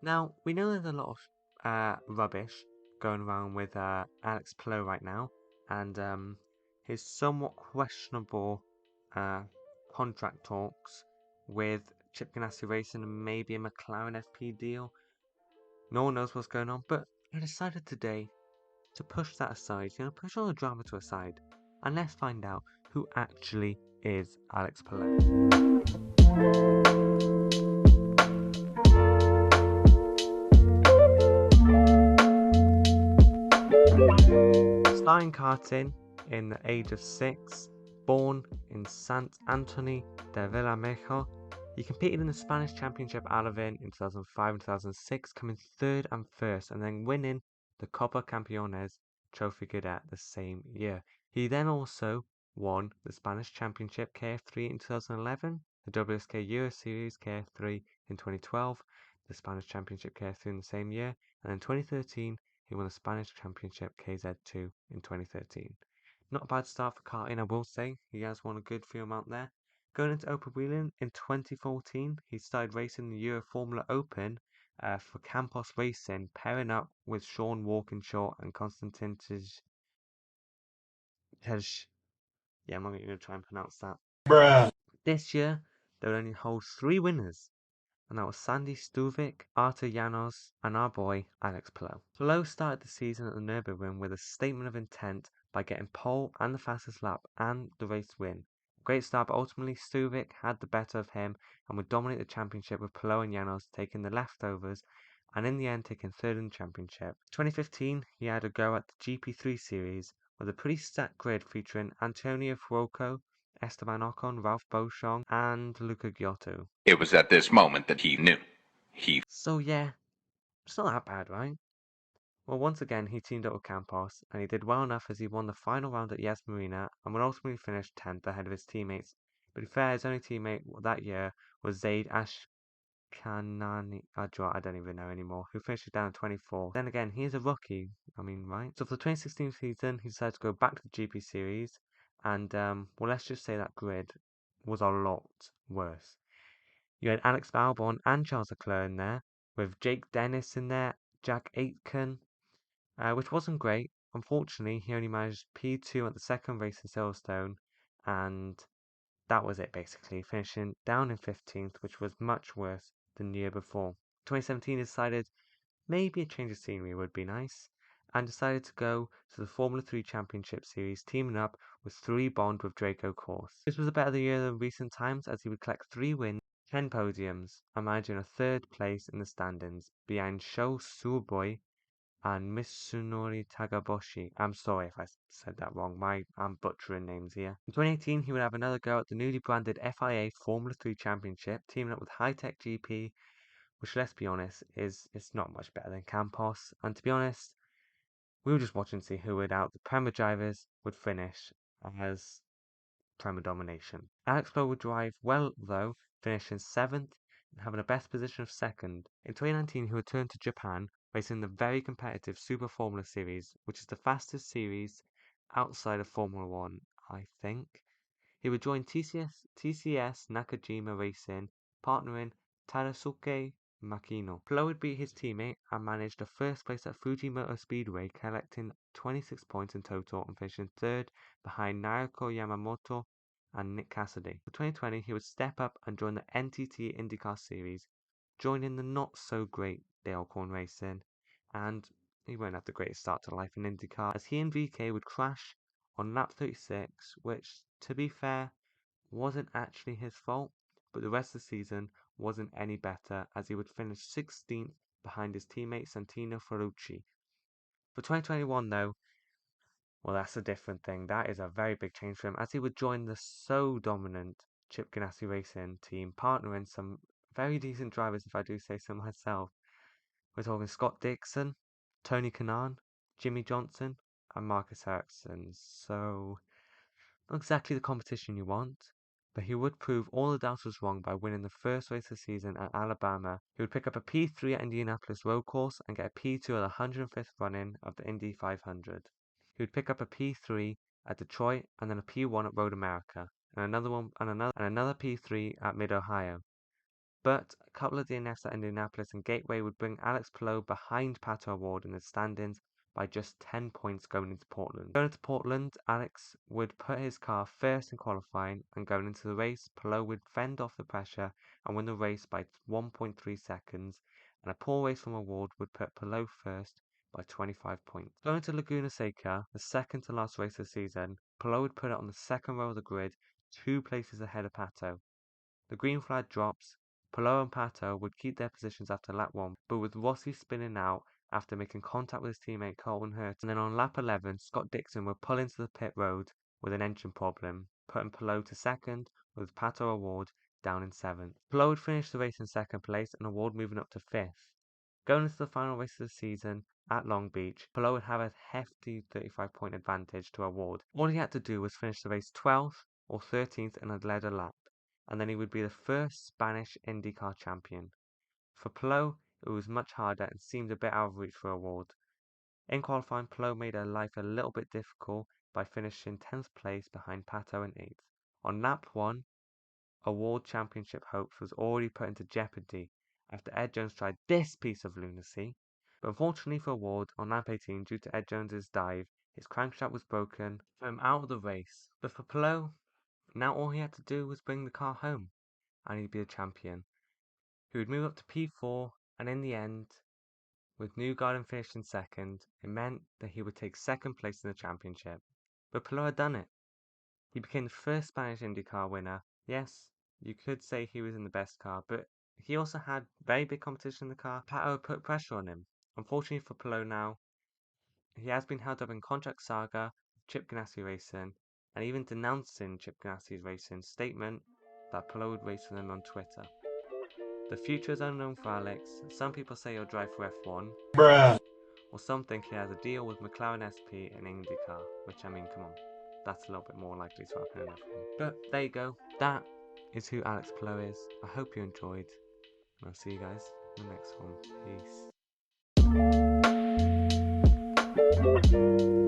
Now, we know there's a lot of rubbish going around with Alex Palou right now, and his somewhat questionable uh, contract talks with Chip Ganassi Racing and maybe a McLaren FP deal. No one knows what's going on, but I decided today to push that aside, push all the drama to aside, and let's find out who actually is Alex Palou. Starting karting in the age of 6, born in Sant Antoni de Vilamejo, he competed in the Spanish Championship Alavin in 2005 and 2006, coming 3rd and 1st, and then winning the Copa Campeones Trophy Cadet the same year. He then also won the Spanish Championship KF3 in 2011, the WSK Euro Series KF3 in 2012, the Spanish Championship KF3 in the same year, and in 2013 he won the Spanish Championship KZ2 in 2013. Not a bad start for karting, I will say. He has won a good few amount there. Going into open wheeling in 2014, he started racing the Euro Formula Open for Campos Racing, pairing up with Sean Walkinshaw and Konstantin Tej. Yeah, I'm not going to try and pronounce that. Bruh. This year, they would only hold 3 winners, and that was Sandy Stuvik, Artur Janos, and our boy Alex Palou. Palou started the season at the Nürburgring with a statement of intent by getting pole and the fastest lap and the race win. Great start, but ultimately Stuvik had the better of him and would dominate the championship, with Palou and Janos taking the leftovers and in the end taking 3rd in the championship. 2015, he had a go at the GP3 series with a pretty stacked grid featuring Antonio Fuoco, Esteban Ocon, Ralph Beauchamp, and Luca Giotto. It was at this moment that he knew. So yeah, it's not that bad, right? Well, once again, he teamed up with Campos, and he did well enough as he won the final round at Yas Marina and would ultimately finish 10th ahead of his teammates. But to be fair, his only teammate that year was Zaid Ashkanani. I don't even know anymore, who finished down 24th. Then again, he is a rookie, right? So for the 2016 season, he decided to go back to the GP Series, and well, let's just say that grid was a lot worse. You had Alex Albon and Charles Leclerc in there, with Jake Dennis in there, Jack Aitken, which wasn't great. Unfortunately, he only managed P2 at the second race in Silverstone, and that was it basically, finishing down in 15th, which was much worse than the year before. 2017 decided maybe a change of scenery would be nice, and decided to go to the Formula 3 Championship Series, teaming up with 3 Bond with Draco Course. This was a better year than recent times, as he would collect 3 wins, 10 podiums, and managing a 3rd place in the standings, behind Sho Suboy and Mitsunori Tagaboshi. I'm sorry if I said that wrong. I'm butchering names here. In 2018, he would have another go at the newly branded FIA Formula 3 Championship, teaming up with High Tech GP, which, let's be honest, it's not much better than Campos. And to be honest, we were just watching to see who would out the Prema drivers would finish as Prema domination. Alex Palou would drive well though, finishing 7th and having a best position of 2nd. In 2019, he returned to Japan, racing the very competitive Super Formula Series, which is the fastest series outside of Formula 1, I think. He would join TCS Nakajima Racing, partnering Tadasuke Makino. Palou would beat his teammate and managed a 1st place at Fuji Motor Speedway, collecting 26 points in total and finishing 3rd behind Naoko Yamamoto and Nick Cassidy. For 2020, he would step up and join the NTT IndyCar Series, joining the not-so-great Dale Corn Racing, and he won't have the greatest start to life in IndyCar, as he and VK would crash on lap 36, which, to be fair, wasn't actually his fault, but the rest of the season wasn't any better, as he would finish 16th behind his teammate Santino Ferrucci. For 2021 though, well, that's a different thing. That is a very big change for him, as he would join the so dominant Chip Ganassi Racing team, partnering some very decent drivers, if I do say so myself. We're talking Scott Dixon, Tony Kanaan, Jimmy Johnson, and Marcus Ericsson. So, not exactly the competition you want, but he would prove all the doubters wrong by winning the first race of the season at Alabama. He would pick up a P3 at Indianapolis Road Course and get a P2 at the 105th run-in of the Indy 500. He would pick up a P3 at Detroit and then a P1 at Road America, and another P3 at Mid-Ohio. But a couple of DNFs at Indianapolis and Gateway would bring Alex Palou behind Pato O'Ward in the standings by just 10 points going into Portland. Going into Portland, Alex would put his car first in qualifying, and going into the race, Palou would fend off the pressure and win the race by 1.3 seconds, and a poor race from O'Ward would put Palou first by 25 points. Going to Laguna Seca, the second to last race of the season, Palou would put it on the second row of the grid, 2 places ahead of Pato. The green flag drops. Palou and Pato would keep their positions after lap 1, but with Rossi spinning out after making contact with his teammate Colton Hurt, and then on lap 11, Scott Dixon would pull into the pit road with an engine problem, putting Palou to second, with Pato O'Ward down in 7th. Palou would finish the race in 2nd place, and O'Ward moving up to 5th. Going into the final race of the season at Long Beach, Palou would have a hefty 35-point advantage to O'Ward. All he had to do was finish the race 12th or 13th and had led a lap, and then he would be the first Spanish IndyCar champion. For Palou, it was much harder and seemed a bit out of reach for O'Ward. In qualifying, Palou made her life a little bit difficult by finishing 10th place behind Pato in 8th. On lap 1, O'Ward championship hopes was already put into jeopardy after Ed Jones tried this piece of lunacy. But unfortunately for O'Ward, on lap 18, due to Ed Jones's dive, his crankshaft was broken, put him out of the race. But for Palou, now all he had to do was bring the car home, and he'd be a champion. He would move up to P4, and in the end, with Newgarden finishing second, it meant that he would take second place in the championship. But Palou had done it. He became the first Spanish IndyCar winner. Yes, you could say he was in the best car, but he also had very big competition in the car. Pato put pressure on him. Unfortunately for Palou now, he has been held up in contract saga with Chip Ganassi Racing, and even denouncing Chip Ganassi's racing statement that Palou would race for them on Twitter. The future is unknown for Alex. Some people say he'll drive for F1. Bruh. Or some think he has a deal with McLaren SP and IndyCar, which, I mean, come on, that's a little bit more likely to happen in F1. But there you go. That is who Alex Palou is. I hope you enjoyed, and I'll see you guys in the next one. Peace.